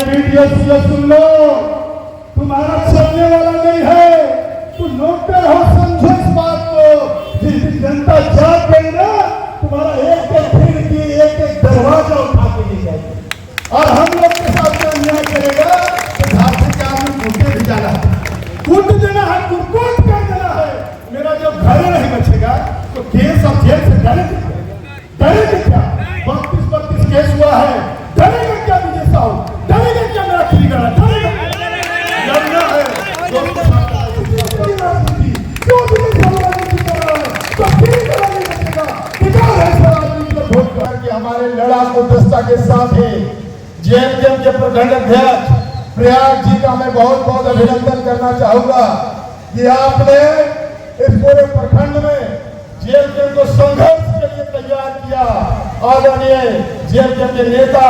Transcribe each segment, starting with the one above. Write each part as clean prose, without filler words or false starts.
Media सुन लो, तुम्हारा चलने वाला नहीं है, तुम नौकर हो, समझो इस बात को। जिस दिन जनता जाग गई ना, तुम्हारा एक एक खिड़की, एक एक दरवाजा उठा के ले जाएगी। और हम लोग के साथ जो अन्याय करेगा तो झांसी के आदमी कूटे भी जाना है, कूट देना है, कुट कर देना है। मेरा जब घर नहीं बचेगा तो केस और जेल से डरेगा क्या? 32 केस हुआ है, डरेगा क्या? विजय साहू डरेगा क्या? मेरा खिलीगढ़ा डरेगा? लड़ना है हमारे लड़ाकू दस्ता के साथ ही जेएमएम के प्रखंड अध्यक्ष प्रयाग जी का मैं बहुत बहुत अभिनंदन करना चाहूंगा कि आपने इस पूरे प्रखंड में जेएमएम को संघर्ष के लिए तैयार किया। आदरणीय जेएमएम के नेता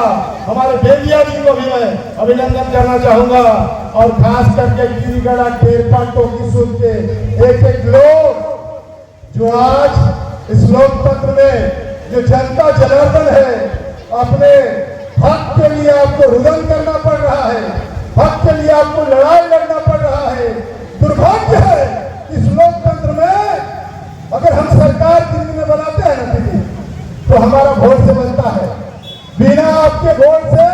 हमारे बेदिया जी को भी मैं अभिनंदन करना चाहूंगा और खास करके गिरिगढ़ा टेरपा टोकी सुन के एक एक लोग जो आज इस लोकतंत्र में जो जनता जनार्दन है, अपने हक के लिए आपको रुदन करना पड़ रहा है, हक के लिए आपको लड़ाई लड़ना पड़ रहा है। दुर्भाग्य है इस लोकतंत्र में अगर हम सरकार दिल्ली में बनाते हैं ना दीदी, तो हमारा वोट से बनता है, बिना आपके वोट से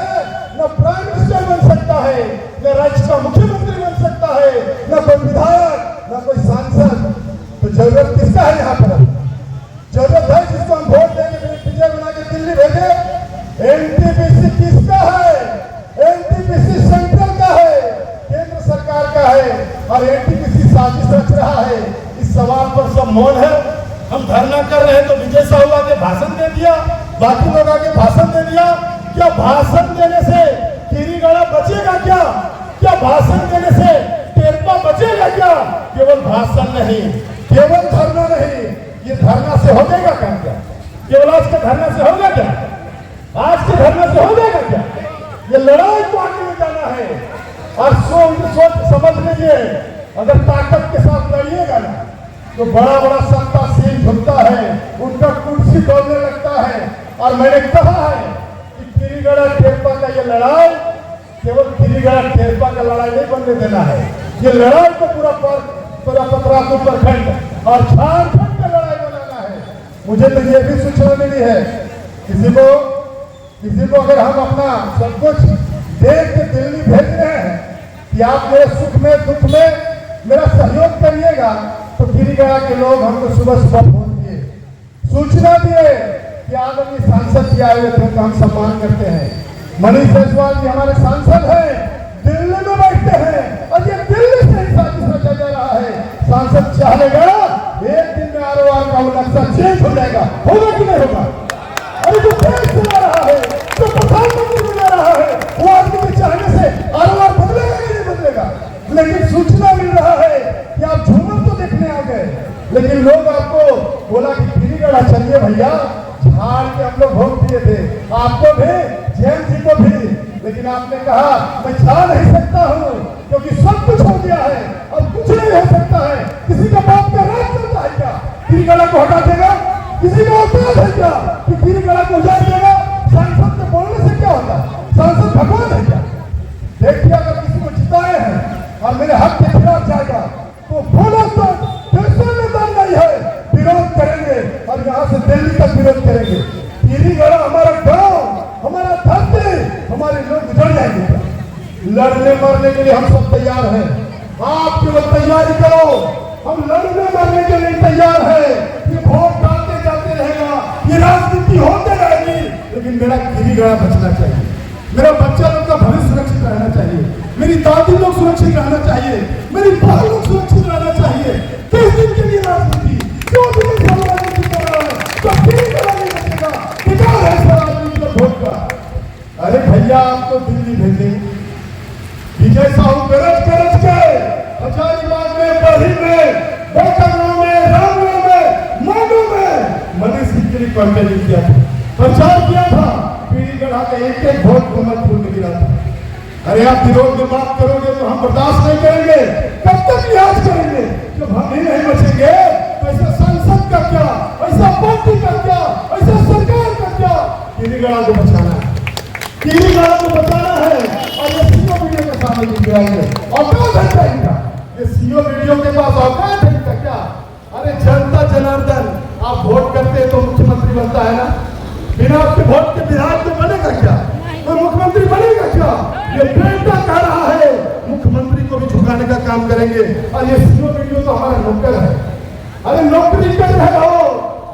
न प्राइम मिनिस्टर बन सकता है, न राज्य का मुख्यमंत्री बन सकता है, न कोई विधायक, न कोई सांसद। तो जरूरत किसका है यहाँ पर? जरूरत है जिसको हम वोट देंगे विजय बना के दिल्ली भेजे। एनटीपीसी किसका है? एनटीपीसी सेंट्रल का है, केंद्र सरकार का है, और एनटीपीसी साजिश रच रहा है। इस सवाल पर सब मौन है। हम धरना कर रहे हैं तो विजय साहू आके भाषण दे दिया, बाकी लोग आके भाषण दे दिया। क्या भाषण देने से गिरिगढ़ा बचेगा क्या? क्या भाषण देने से टेरपा बचेगा क्या? केवल भाषण नहीं, केवल धरना नहीं, ये धरना से हो जाएगा काम क्या? केवल आज के धरना से होगा क्या? आज के धरना से हो जाएगा क्या? ये लड़ाई को आगे ले जाना है। और सोच समझ लीजिए, अगर ताकत के साथ लड़िएगा ना तो बड़ा बड़ा सत्ता सील झुकता है, उनका कुर्सी डोलने लगता है। और मैंने कहा है कि गिरिगढ़ा टेरपा का ये लड़ाई केवल गिरिगढ़ा टेरपा का लड़ाई नहीं बनने देना है, ये लड़ाई को पूरा पतरातू प्रखंड और झारखंड का लड़ाई बनाना है। मुझे तो ये भी सूचना मिली है, किसी को अगर हम अपना सब कुछ देख के दिल्ली भेज रहे हैं कि आप मेरे सुख में दुख में मेरा सहयोग करिएगा, तो गिरिगढ़ा के लोग हमको सुबह फोन किए, सूचना दिए कि आदरणीय सांसद जी आए हुए थे, उनका हम सम्मान करते हैं। मनीष जायसवाल जी हमारे सांसद हैं, दिल्ली में बैठते हैं और ये दिल्ली से ही साजिश रचा जा रहा है। सांसद चाहेगा एक दिन में आरओआर का नक्शा चेंज हो जाएगा, होगा कि नहीं होगा? अरे जो देश चला रहा है, जो प्रधानमंत्री बना रहा है, वो आदमी के चाहने से आरओआर बदलेगा कि नहीं बदलेगा? लेकिन सूचना मिल रहा है कि आप झूमर तो देखने आ गए, लेकिन लोग आपको बोला कि गिरिगढ़ा चलिए भैया, झाड़ के हम लोग वोट दिए थे आपको भी, जैन जी को भी, लेकिन आपने कहा मैं जा नहीं सकता हूँ क्योंकि सब कुछ हो गया है, अब कुछ नहीं हो सकता है। किसी का बाप का राज चलता है क्या? गिरिगढ़ा को हटा देगा? किसी का औकात है क्या कि गिरिगढ़ा को उजाड़ देगा? सांसद के बोलने से क्या होता है? सांसद भगवान है क्या? देखिए, अगर किसी को जिताए हैं और मेरे हक के खिलाफ जाएगा तो बोलो तो कैसे मैदान नहीं है, विरोध करेंगे और यहाँ से दिल्ली तक विरोध करेंगे। गिरिगढ़ा हमारा गांव, हमारा धरती, हमारे लोग गुजर जाएंगे। लड़ने मरने के लिए हम सब तैयार हैं, आप केवल तैयारी करो। हम लड़ने मरने के लिए तैयार है। ये वोट डालते जाते रहेगा, ये राजनीति होते रहेगी, लेकिन मेरा गिरिगढ़ा बचना चाहिए, मेरा बच्चा लोग का भविष्य सुरक्षित रहना चाहिए, मेरी दादी लोग सुरक्षित रहना चाहिए, मेरी बहन लोग सुरक्षित रहना चाहिए। किस दिन के लिए राजनीति? क्यों राजनीति कर रहा है? तो गिरिगढ़ा नहीं बचेगा, बेकार है राजनीति का वोट का। अरे भैया, आपको दिल्ली भेजे विजय साहू गरज के हजारीबाग में, बरही में, बोकारो में, रामगढ़ में, मांडू में मनीष सिंह के लिए कैंपेन किया था, प्रचार किया था। गिरिगढ़ा का एक एक वोट को मत भूल गिरा था। अरे आप विरोध में बात करोगे तो हम बर्दाश्त नहीं करेंगे। कब तक लिहाज करेंगे? जब हम ही नहीं बचेंगे तो ऐसा सांसद का क्या, ऐसा पार्टी का क्या, ऐसा सरकार का क्या? गिरिगढ़ा को बचाना है, गिरिगढ़ा को बचाना है। और ये बनता है ना, बिना आपके वोट के बिहार में बनेगा क्या? कोई मुख्यमंत्री बनेगा क्या? ये बेटा कह रहा है मुख्यमंत्री को भी झुकाने का काम करेंगे। और ये सीओ वीडियो तो हमारा नौकर है। अरे नौकरी कर रहे हो,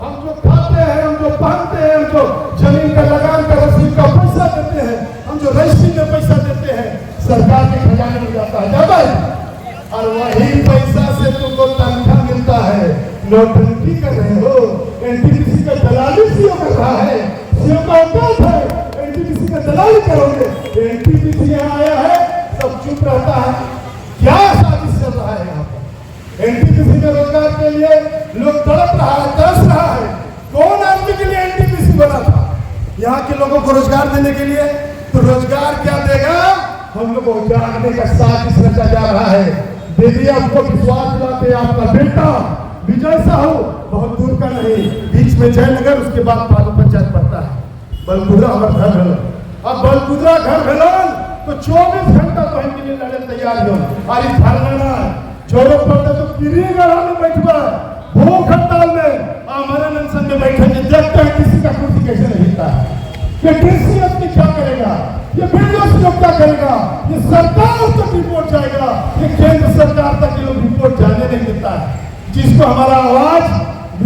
हम जो खाते हैं, हम जो पहनते हैं, हम जो जमीन का लगान का रसीद का पैसा देते हैं, हम जो रजिस्ट्री में पैसा देते हैं, सरकार के खजाने में जाता है, जाता है। और वही पैसा से तुमको तनख्वाह मिलता है। नौटंकी कर रहे हो, एनटीपीसी का दलाली सीओ कर रहा है। सीओ का औकात है, एनटीपीसी का दलाली करोगे। एनटीपीसी यहाँ आया है, सब चुप रहता है। क्या साजिश चल रहा है यहाँ पर? एनटीपीसी में रोजगार के लिए लोग तड़प रहा है, तरस रहा है। कौन आदमी के लिए एनटीपीसी बना था? यहाँ के लोगों को रोजगार देने के लिए। तो रोजगार क्या देगा? हम लोग को जागने का साजिश रचा जा रहा है। दीदी आपको विश्वास दिलाते, आपका बेटा विजय साहू बहुत दूर का नहीं, बीच में जयनगर, उसके बाद पालू पंचायत पड़ता है। बलकुदरा हमारा घर भेलन। अब बलकुदरा घर भेलन तो 24 घंटा तो हम के लिए लड़े तैयार हो। और इस भरना जरूरत पड़ता तो किरीगढ़ में बैठवा, भूख हड़ताल में, आमरण अनशन में बैठेंगे। देखते हैं किसी का कुर्सी कैसे नहीं हिलता है। ये कृषि अपनी क्या करेगा? ये वीडियो क्या करेगा? ये सरकार तक रिपोर्ट जाएगा, ये केंद्र सरकार तक ये लोग रिपोर्ट जाने नहीं देता है। जिसको हमारा आवाज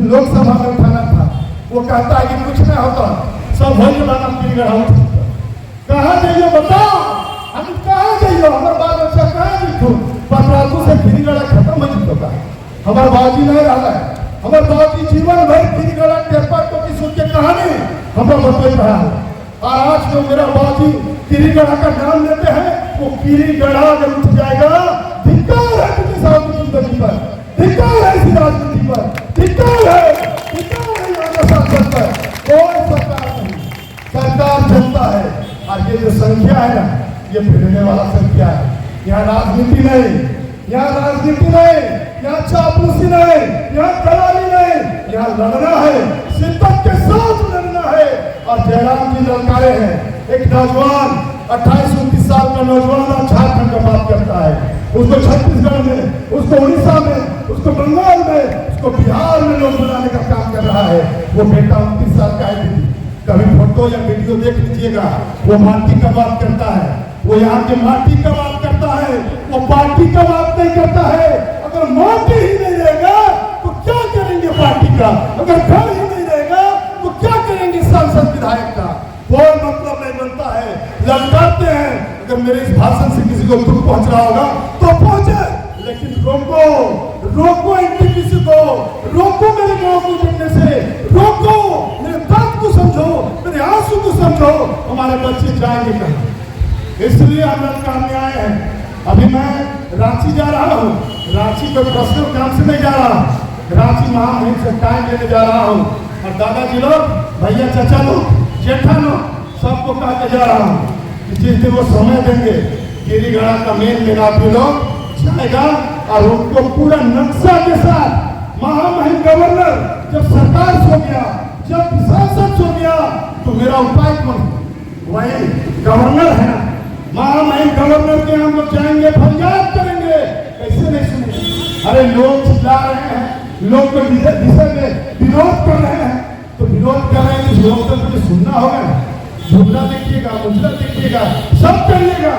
लोकसभा में उठाना था, वो कहता है कि कुछ नहीं होता, सब हो जाना किरीगढ़। कहाँ जाइए बताओ, हम कहाँ जाइए? हमारे बाल बच्चा कहाँ जीतो? पटरातू से किरीगढ़ खत्म हो जीतो का हमारे बाजी नहीं रहा है। हमारे बाजी जीवन भर किरीगढ़ टेपा तो की सुन के कहानी हमें बता रहा है। और आज जो मेरा बाजी किरीगढ़ का नाम लेते हैं, वो किरीगढ़ अगर उठ जाएगा, धिक्कार है किसी साहब की जिंदगी पर, धिक्कार है इसी राजनीति पर, धिक्कार है यहाँ शासन पर। कोई सरकार नहीं, सरकार जनता है। और ये जो संख्या है ना, ये भिड़ने वाला संख्या है। यहाँ राजनीति नहीं, यहाँ राजनीति नहीं, यहाँ चापलूसी नहीं, यहाँ दलाली नहीं, यहाँ लड़ना है, शिद्दत के साथ लड़ना है। और जयराम जी ललकारे हैं। एक नौजवान 28-29 साल का नौजवान झारखंड का बात करता है, उसको छत्तीसगढ़ में, उसको उड़ीसा में, उसको बंगाल में, उसको बिहार में लोग बनाने का काम कर रहा है। वो बेटा 29 साल का है। कभी फोटो या वीडियो देख लीजिएगा, वो माटी का बात करता है, वो यहाँ के माटी का बात करता है, वो पार्टी का बात नहीं करता है। अगर माटी ही नहीं रहेगा तो क्या करेंगे पार्टी का? अगर घर ही नहीं रहेगा तो क्या करेंगे सांसद विधायक का? कोई मतलब नहीं बनता है, ललकारते हैं। अगर मेरे इस भाषण से किसी को दुख पहुंच रहा होगा तो पहुंचे, लेकिन रोको एनटीपीसी को, रोको मेरे गांव को जुड़ने से, रोको मेरे दर्द को समझो, मेरे आंसू को समझो। हमारे बच्चे जाएंगे कहाँ? इसलिए हम ललकार में आए हैं। अभी मैं रांची जा रहा हूँ, रांची कोई पर्सनल काम से नहीं जा रहा, रांची महामहिम से टाइम लेने जा रहा हूँ। और दादाजी लोग, भैया चाचा लोग, जेठा लोग, सबको कह के जा रहा हूँ कि जिस दिन वो समय देंगे, किरीगढ़ का मेन मेनापी लोग जाएगा और उनको पूरा नक्शा के साथ महामहिम गवर्नर, जब सरकार सो गया, जब सांसद सो गया, तो मेरा उपाय कौन? वही गवर्नर है ना। महामहिम गवर्नर के हम लोग जाएंगे, फरियाद करेंगे। कैसे नहीं सुनेंगे? अरे लोग चिल्ला रहे हैं, लोग को विषय में विरोध कर रहे हैं, तो विरोध कर रहे हैं, लोग तो मुझे सुनना होगा ना। झुमला देखिएगा, मुझला देखिएगा, सब करिएगा,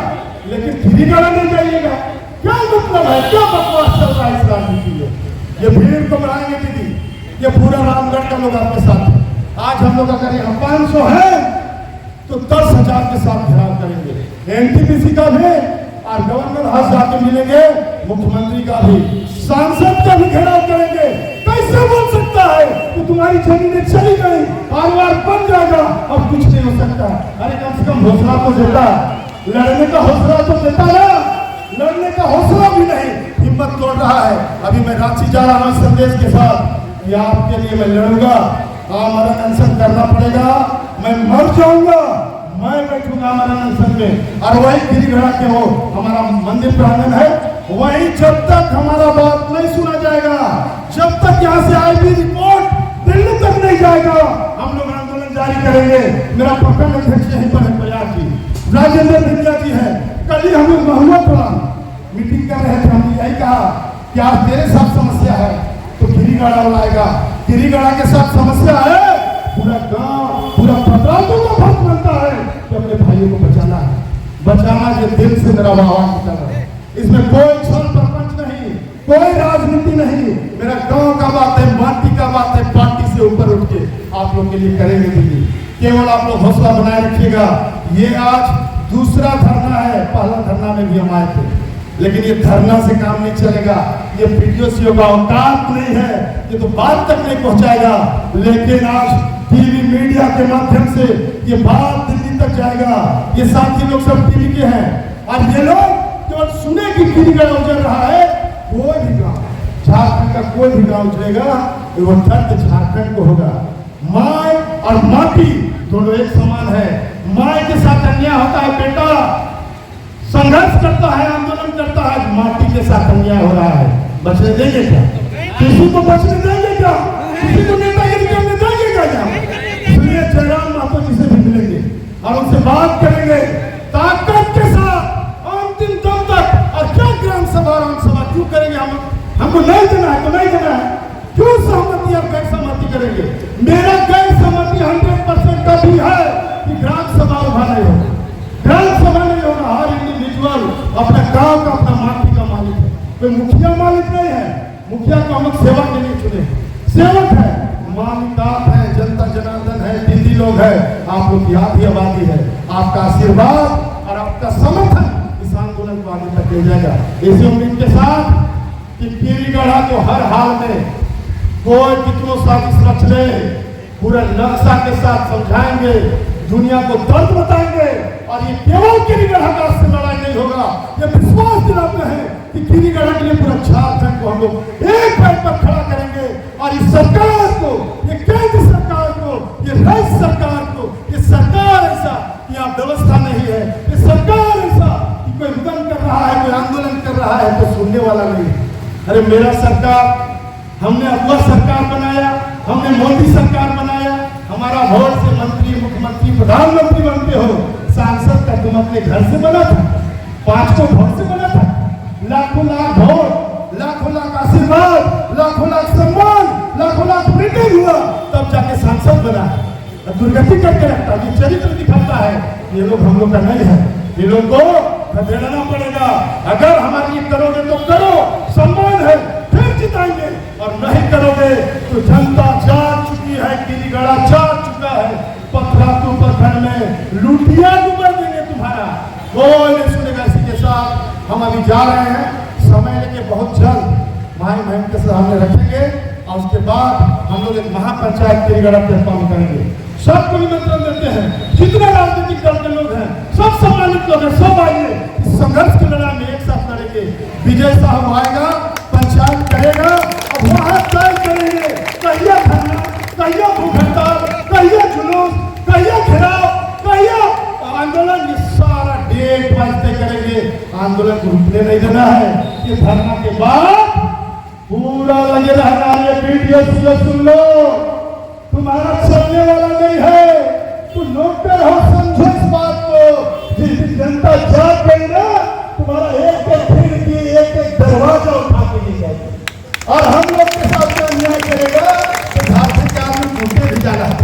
लेकिन किरीगढ़ नहीं जाइएगा। क्या मतलब है? क्या बकवास चल रहा है इस राजनीति में? ये भीड़ को बढ़ाएंगे दीदी, ये पूरा रामगढ़ का लोग आपके साथ है। आज हम लोग अगर यहाँ 500 है तो 10,000 के साथ घेराव करेंगे। एनटीपीसी का भी और गवर्नर हाउस जाके मिलेंगे, मुख्यमंत्री का भी, सांसद का भी घेराव करेंगे। कैसे बोल सकता है कि तुम्हारी जमीनें चली गई, कारोबार बन जाएगा, अब कुछ नहीं हो सकता? अरे कम से कम हौसला तो देता, लड़ने का हौसला तो देता ना। लड़ने का हौसला भी नहीं, हिम्मत तोड़ रहा है। अभी मैं रांची जा रहा हूँ संदेश के साथ, ये आपके लिए मैं लड़ूंगा, आमरण अनशन करना पड़ेगा, मैं मर जाऊंगा, मैं बैठूंगा आमरण अनशन में। और वही किरीगढ़ के हो, हमारा मंदिर प्रांगण है, वही जब तक हमारा बात नहीं सुना जाएगा, जब तक यहाँ से आईबी रिपोर्ट दिल्ली तक नहीं जाएगा, हम लोग आंदोलन जारी करेंगे। मेरा प्रखंड अध्यक्ष यहीं पर है, प्रयाग जी, राजेंद्र भिंडिया जी है। कल ही हम लोग महुआ पर मीटिंग कर रहे थे, हमने यही कहा कि आज तेरे साथ समस्या है तो किरीगढ़ आएगा, किरीगढ़ के साथ समस्या है, पूरा गांव, पूरा पत्रातों का भक्त बनता है कि अपने भाइयों को बचाना है, बचाना ये दिल से मेरा आह्वान निकल है। इसमें कोई छल प्रपंच नहीं, कोई राजनीति नहीं, मेरा गांव का बात है, माटी का बात है, पार्टी से ऊपर उठ के आप लोग के लिए करेंगे दीदी। केवल आप लोग हौसला बनाए रखिएगा। ये आज दूसरा धरना है, पहला धरना में भी हम आए थे, लेकिन ये धरना से काम नहीं चलेगा। ये वीडियो सीओ का औकात नहीं है, ये तो बात तक नहीं पहुंचाएगा। लेकिन आज टीवी मीडिया के माध्यम से ये बात दिल्ली तक जाएगा। ये साथी लोग सब टीवी के हैं और ये लोग केवल सुने की गिरिगढ़ उजड़ रहा है। कोई भी गाँव, झारखंड का कोई भी गाँव उजड़ेगा वो दर्द झारखंड को होगा। माँ और माटी दोनों एक समान है। माँ के साथ अन्याय होता है, बेटा संघर्ष करता है, आंदोलन करता है, माटी के साथ अन्याय हो रहा है। बचने देंगे क्या? किसी को बचने देंगे क्या? किसी को नेतागिरी करने देंगे क्या? इसलिए जयराम महतो जी से भी मिलेंगे और उनसे बात करेंगे ताकत के साथ अंतिम दम तक। और क्या ग्राम सभा राम सभा क्यों करेंगे? हमको नहीं देना है तो नहीं देना है। क्यों सहमति और गैर सहमति करेंगे? मेरा गैर सहमति 100% का भी है कि ग्राम सभा उभा नहीं होगा, ग्राम सभा नहीं होगा। हर इंडिविजुअल अपना गांव का, अपना माटी का मालिक है, कोई मुखिया मालिक नहीं है। मुखिया को हम सेवा के लिए चुने, सेवक है, मालिक आप है, जनता जनार्दन है, दीदी लोग है, आप लोग की आधी आबादी है। आपका आशीर्वाद और आपका समर्थन इस आंदोलन को आगे तक ले जाएगा। इसी उम्मीद के साथ कि गिरिगढ़ा को हर हाल में कोई कितनों साजिश रच ले, पूरा नक्शा के साथ समझाएंगे, दुनिया को दर्द बताएंगे। और ये केवल गिरिगढ़ा से लड़ाई नहीं होगा, ये विश्वास दिलाते हैं कि गिरिगढ़ा के लिए पूरा झारखंड को हम लोग एक पैर पर खड़ा करेंगे। और इस सरकार को, ये केंद्र सरकार को, ये राज्य सरकार को, ये सरकार ऐसा कि यहाँ व्यवस्था नहीं है, ये सरकार ऐसा कि कोई रुदन कर रहा है, कोई आंदोलन कर रहा है तो सुनने वाला नहीं है। अरे मेरा सरकार, हमने अपना सरकार बनाया, हमने मोदी सरकार बनाया। हमारा वोट से मंत्री, मुख्यमंत्री, प्रधानमंत्री बनते हो। सांसद का तुम अपने घर से बना था, 5 को वोट से बना था। लाखों लाख वोट, लाखों लाख आशीर्वाद, लाखों लाख सम्मान, लाखों लाख मीटिंग हुआ, तब जाके सांसद बना। दुर्गति करके रखता, ये चरित्र दिखाता है। ये लोग हम लोग का नहीं है, ये लोग को खदेड़ना पड़ेगा। अगर हमारे लिए करोगे तो करो, सम्मान है, फिर जिताएंगे। और नहीं करोगे तो जनता जाग चुकी है, गिरिगढ़ा जाग चुका है। पथरातू प्रखंड में लुटिया डूबा देंगे तुम्हारा, कोई नहीं सुनेगा। इसी के साथ हम अभी जा रहे हैं, समय लेके बहुत जल्द भाई बहन के सामने रखेंगे और उसके बाद हम लोग एक महापंचायत गिरिगढ़ा प्लेटफॉर्म में करेंगे। सबको निमंत्रण देते हैं, जितने राजनीतिक दल के लोग हैं, सब सम्मानित लोग हैं, सब आइए। इस संघर्ष की लड़ाई में एक साथ लड़ेंगे। विजय साहब आएगा, पंचायत करेगा, अब वहां तय करेंगे कहिया धरना, कहिया भूख हड़ताल, कहिया जुलूस, कहिया घेराव, कहिया आंदोलन। ये सारा डेट वाइज तय करेंगे। आंदोलन को रुकने नहीं देना है। ये धरना के बाद पूरा लगे रहना। ये वीडियो सुन लो, तुम्हारा चलने वाला नहीं है। तुम नौकर हो, समझो इस बात को। जिस दिन जनता जाग गई ना, तुम्हारा एक एक खिड़की, एक एक दरवाजा उठा के ले जाएगी। और हम लोग के साथ जो अन्याय करेगा तो झारखंड के आदमी कूटे भी जाना है,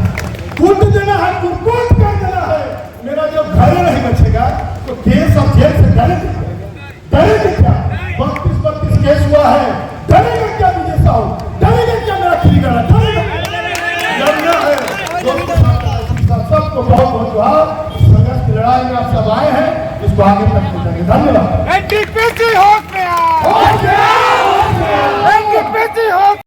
कूट देना है, कूट कर देना है। मेरा जब घर नहीं बचेगा तो केस और जेल से डरेंगे क्या? 32 केस हुआ है, डरेगा क्या विजय साहब? डरेगा क्या मेरा गिरिगढ़ा? डरेगा सबको बहुत बहुत जोहार। संघर्ष की लड़ाई में आप सब आए हैं, इसको आगे तक पहुंचाएंगे। धन्यवाद।